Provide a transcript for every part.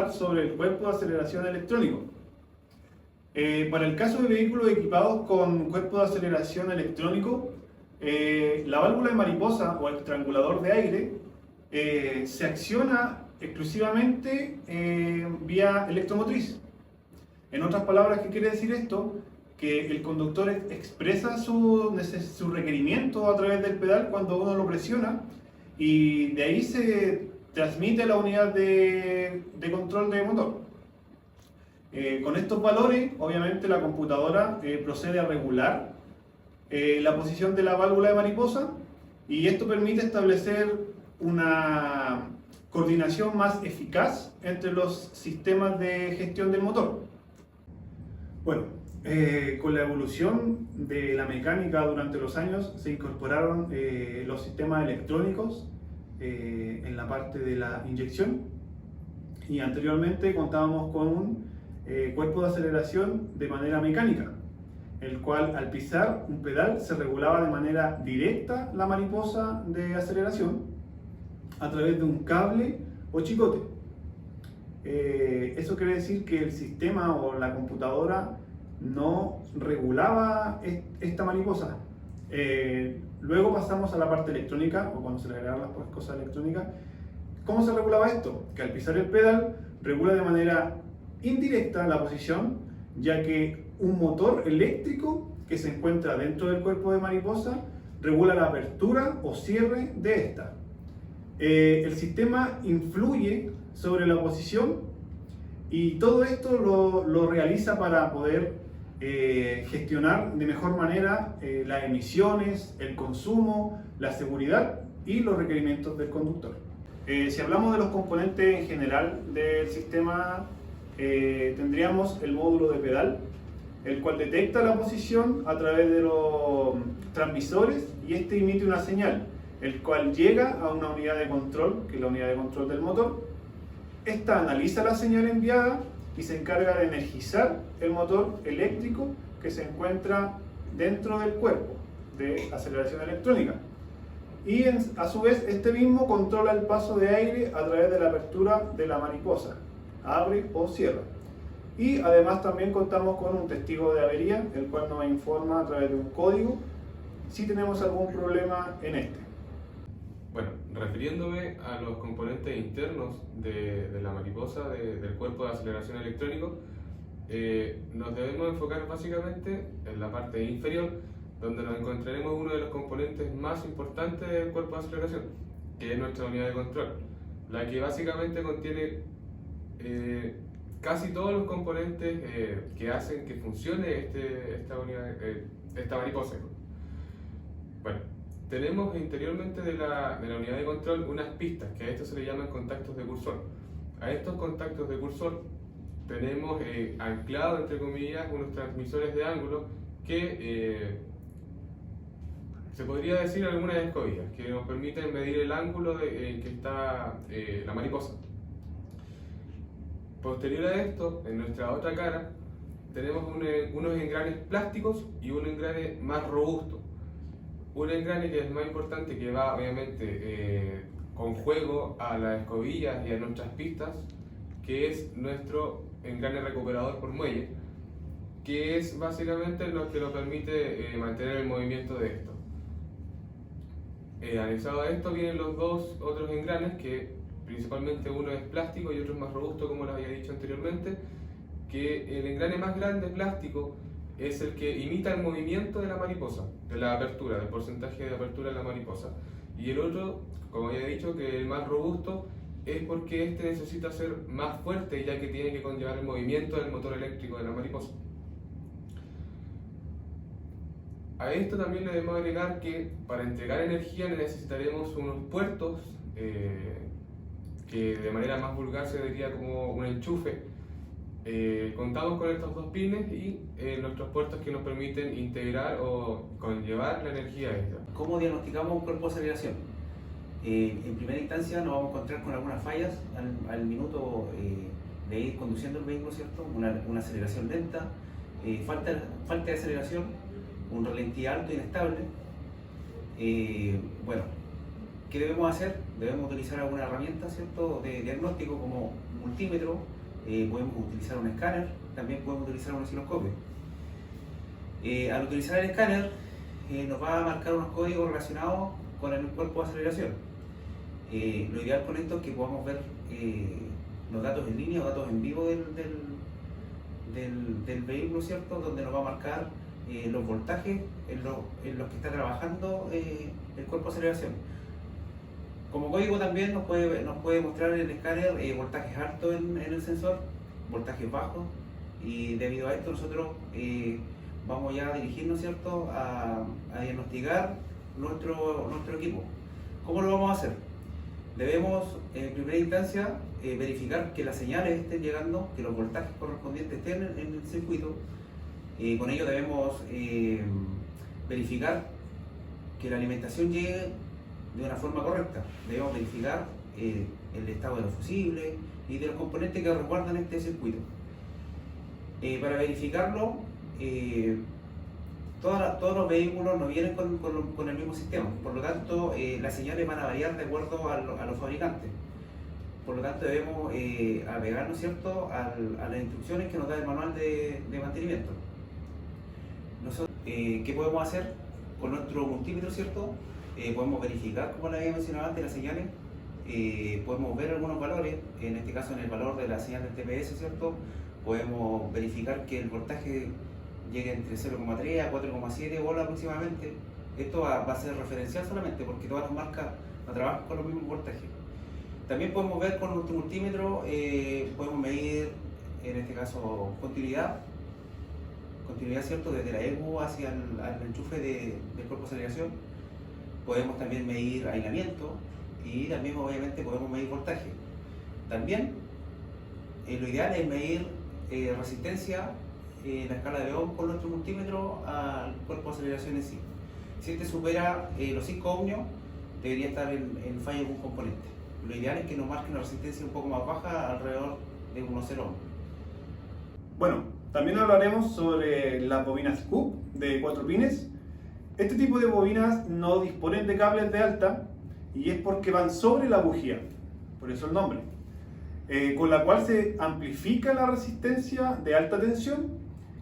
hablar sobre el cuerpo de aceleración electrónico. Para el caso de vehículos equipados con cuerpo de aceleración electrónico, la válvula de mariposa o estrangulador de aire se acciona exclusivamente vía electromotriz. En otras palabras, ¿qué quiere decir esto? Que el conductor expresa su requerimiento a través del pedal cuando uno lo presiona y de ahí se transmite a la unidad de control de motor. Con estos valores, obviamente la computadora procede a regular la posición de la válvula de mariposa y esto permite establecer una coordinación más eficaz entre los sistemas de gestión del motor. Bueno, con la evolución de la mecánica durante los años se incorporaron los sistemas electrónicos en la parte de la inyección y anteriormente contábamos con un cuerpo de aceleración de manera mecánica, el cual al pisar un pedal se regulaba de manera directa la mariposa de aceleración a través de un cable o chicote. Eso quiere decir que el sistema o la computadora no regulaba esta mariposa. Luego pasamos a la parte electrónica, o cuando se le agregaron las cosas electrónicas. ¿Cómo se regulaba esto? Que al pisar el pedal regula de manera indirecta la posición, ya que un motor eléctrico que se encuentra dentro del cuerpo de mariposa regula la apertura o cierre de esta. El sistema influye sobre la posición y todo esto lo realiza para poder gestionar de mejor manera las emisiones, el consumo, la seguridad y los requerimientos del conductor. Si hablamos de los componentes en general del sistema, tendríamos el módulo de pedal, el cual detecta la posición a través de los transmisores y este emite una señal, el cual llega a una unidad de control, que es la unidad de control del motor. Esta analiza la señal enviada y se encarga de energizar el motor eléctrico que se encuentra dentro del cuerpo de aceleración electrónica. Y a su vez este mismo controla el paso de aire a través de la apertura de la mariposa, abre o cierra. Y además también contamos con un testigo de avería, el cual nos informa a través de un código si tenemos algún problema en este. Bueno, refiriéndome a los componentes internos de la mariposa, del cuerpo de aceleración electrónico, nos debemos enfocar básicamente en la parte inferior, donde nos encontraremos uno de los componentes más importantes del cuerpo de aceleración, que es nuestra unidad de control, la que básicamente contiene casi todos los componentes que hacen que funcione esta mariposa. Bueno, tenemos interiormente de la unidad de control unas pistas, que a esto se le llaman contactos de cursor. A estos contactos de cursor tenemos anclados, entre comillas, unos transmisores de ángulo que se podría decir algunas escobillas, que nos permiten medir el ángulo en que está la mariposa. Posterior a esto, en nuestra otra cara, tenemos unos engranes plásticos y un engrane más robusto. Un engrane que es más importante, que va obviamente con juego a las escobillas y a nuestras pistas, que es nuestro engrane recuperador por muelle, que es básicamente lo que nos permite mantener el movimiento de esto. Anexado a esto vienen los dos otros engranes, que principalmente uno es plástico y otro es más robusto, como les había dicho anteriormente, que el engrane más grande plástico es el que imita el movimiento de la mariposa, de la apertura, del porcentaje de apertura de la mariposa. Y el otro, como había dicho, que el más robusto es porque este necesita ser más fuerte, ya que tiene que conllevar el movimiento del motor eléctrico de la mariposa. A esto también le debemos agregar que para entregar energía necesitaremos unos puertos que de manera más vulgar se diría como un enchufe. Contamos con estos dos pines y nuestros puertos que nos permiten integrar o conllevar la energía extra. ¿Cómo diagnosticamos un cuerpo de aceleración? En primera instancia nos vamos a encontrar con algunas fallas al minuto de ir conduciendo el vehículo, ¿cierto? Una aceleración lenta, falta de aceleración, un ralentí alto, inestable. Bueno, ¿qué debemos hacer? Debemos utilizar alguna herramienta, ¿cierto?, de diagnóstico como multímetro, podemos utilizar un escáner, también podemos utilizar un osciloscopio. Al utilizar el escáner nos va a marcar unos códigos relacionados con el cuerpo de aceleración. Lo ideal con esto es que podamos ver los datos en línea o datos en vivo del vehículo, ¿cierto? Donde nos va a marcar los voltajes en los que está trabajando el cuerpo de aceleración. Como código también nos puede mostrar el escáner voltajes altos en el sensor, voltajes bajos, y debido a esto nosotros vamos ya a dirigirnos, ¿cierto?, a diagnosticar nuestro equipo. ¿Cómo lo vamos a hacer? Debemos en primera instancia verificar que las señales estén llegando, que los voltajes correspondientes estén en el circuito. Con ello debemos verificar que la alimentación llegue de una forma correcta. Debemos verificar el estado de los fusibles y de los componentes que resguardan este circuito. Para verificarlo, todos los vehículos no vienen con el mismo sistema, por lo tanto las señales van a variar de acuerdo a los fabricantes. Por lo tanto debemos apegarnos, ¿cierto?, a las instrucciones que nos da el manual de mantenimiento. ¿Qué podemos hacer con nuestro multímetro, ¿cierto? Podemos verificar, como les había mencionado antes, las señales. Podemos ver algunos valores, en este caso en el valor de la señal del TPS, ¿cierto? Podemos verificar que el voltaje llegue entre 0,3 a 4,7 volts aproximadamente. Esto va a ser referencial solamente porque todas las marcas no trabajan con los mismos voltajes. También podemos ver con nuestro multímetro, podemos medir, en este caso, continuidad, ¿cierto?, desde la ECU hacia el enchufe del cuerpo de aceleración. Podemos también medir aislamiento y también obviamente podemos medir voltaje. También lo ideal es medir resistencia en la escala de ohm con nuestro multímetro al cuerpo de aceleración en sí. Si este supera los 5 ohmios, debería estar en falla algún componente. Lo ideal es que nos marque una resistencia un poco más baja, alrededor de unos 0 ohms. Bueno, también hablaremos sobre las bobinas Scoop de 4 pines. Este tipo de bobinas no disponen de cables de alta y es porque van sobre la bujía, por eso el nombre, con la cual se amplifica la resistencia de alta tensión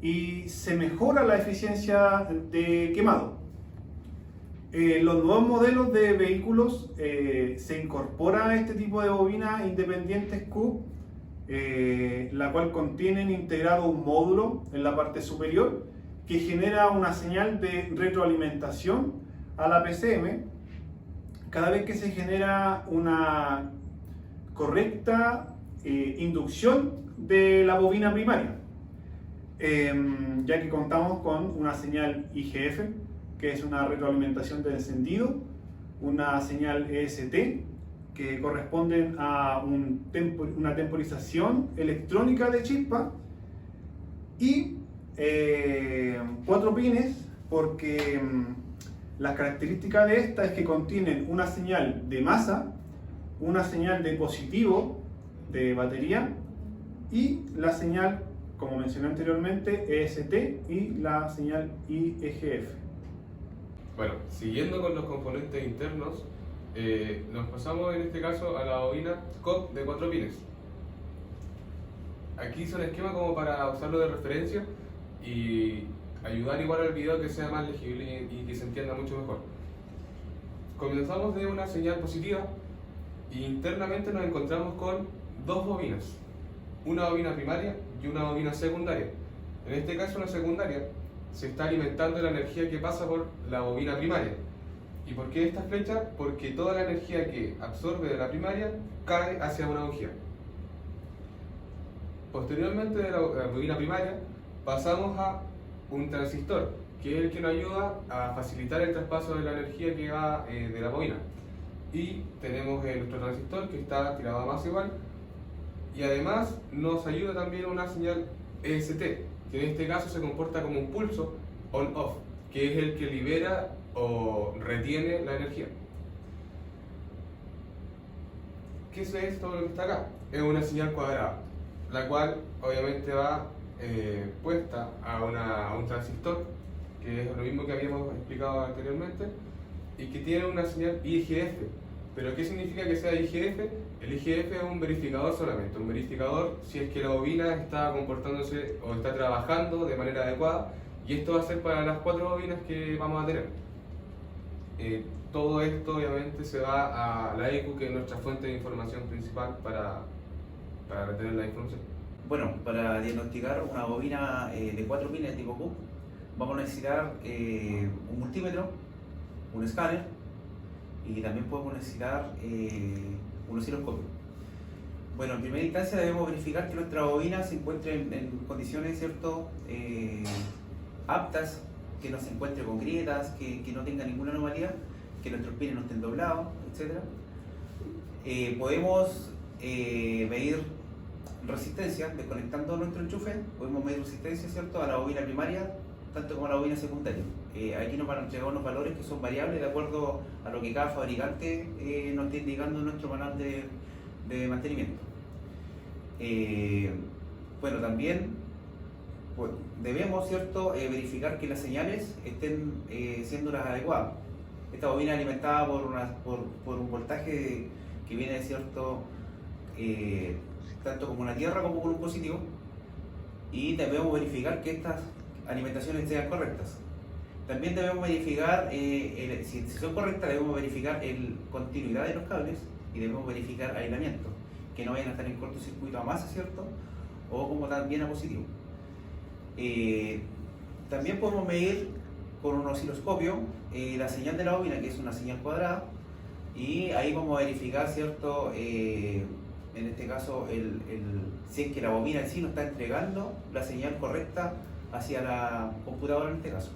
y se mejora la eficiencia de quemado. Los nuevos modelos de vehículos se incorpora este tipo de bobina independiente Scoop, la cual contienen integrado un módulo en la parte superior que genera una señal de retroalimentación a la PCM cada vez que se genera una correcta inducción de la bobina primaria, ya que contamos con una señal IGF, que es una retroalimentación de encendido, una señal EST, que corresponden a una temporización electrónica de chispa, y 4 pines porque la característica de esta es que contienen una señal de masa, una señal de positivo de batería y la señal, como mencioné anteriormente, EST y la señal IGF. Bueno, siguiendo con los componentes internos, nos pasamos en este caso a la bobina COP de 4 pines. Aquí hice un esquema como para usarlo de referencia y ayudar igual al video que sea más legible y que se entienda mucho mejor. Comenzamos de una señal positiva y internamente nos encontramos con 2 bobinas, una bobina primaria y una bobina secundaria. En este caso la secundaria se está alimentando la energía que pasa por la bobina primaria. ¿Y por qué esta flecha? Porque toda la energía que absorbe de la primaria cae hacia una bujía. Posteriormente de la bobina primaria pasamos a un transistor, que es el que nos ayuda a facilitar el traspaso de la energía que va de la bobina. Y tenemos nuestro transistor que está tirado a masa igual, y además nos ayuda también una señal EST, que en este caso se comporta como un pulso on-off, que es el que libera o retiene la energía. ¿Qué es esto lo que está acá? Es una señal cuadrada, la cual obviamente va puesta a un transistor, que es lo mismo que habíamos explicado anteriormente, y que tiene una señal IGF. ¿Pero qué significa que sea IGF? El IGF es un verificador solamente, un verificador si es que la bobina está comportándose o está trabajando de manera adecuada, y esto va a ser para las 4 bobinas que vamos a tener. Todo esto obviamente se va a la ECU, que es nuestra fuente de información principal para retener la información. Bueno, para diagnosticar una bobina de 4 pines tipo Cook, vamos a necesitar un multímetro, un escáner, y también podemos necesitar un osciloscopio. Bueno, en primera instancia debemos verificar que nuestra bobina se encuentre en condiciones, ¿cierto?, aptas, que no se encuentre con grietas, que no tenga ninguna anomalía, que nuestros pines no estén doblados, etc. Podemos medir resistencia, desconectando nuestro enchufe, podemos medir resistencia, ¿cierto?, a la bobina primaria, tanto como a la bobina secundaria. Aquí nos van a entregar unos valores que son variables de acuerdo a lo que cada fabricante nos está indicando en nuestro manual de mantenimiento. Bueno, también pues, debemos, ¿cierto?, verificar que las señales estén siendo las adecuadas. Esta bobina es alimentada por un voltaje que viene, ¿cierto?, tanto como una tierra como con un positivo, y debemos verificar que estas alimentaciones sean correctas. También debemos verificar, si son correctas, debemos verificar continuidad de los cables y debemos verificar aislamiento, que no vayan a estar en cortocircuito a masa, ¿cierto?, o como también a positivo. También podemos medir con un osciloscopio la señal de la bobina, que es una señal cuadrada, y ahí vamos a verificar, ¿cierto?, en este caso, si es que la bobina en sí nos está entregando la señal correcta hacia la computadora en este caso.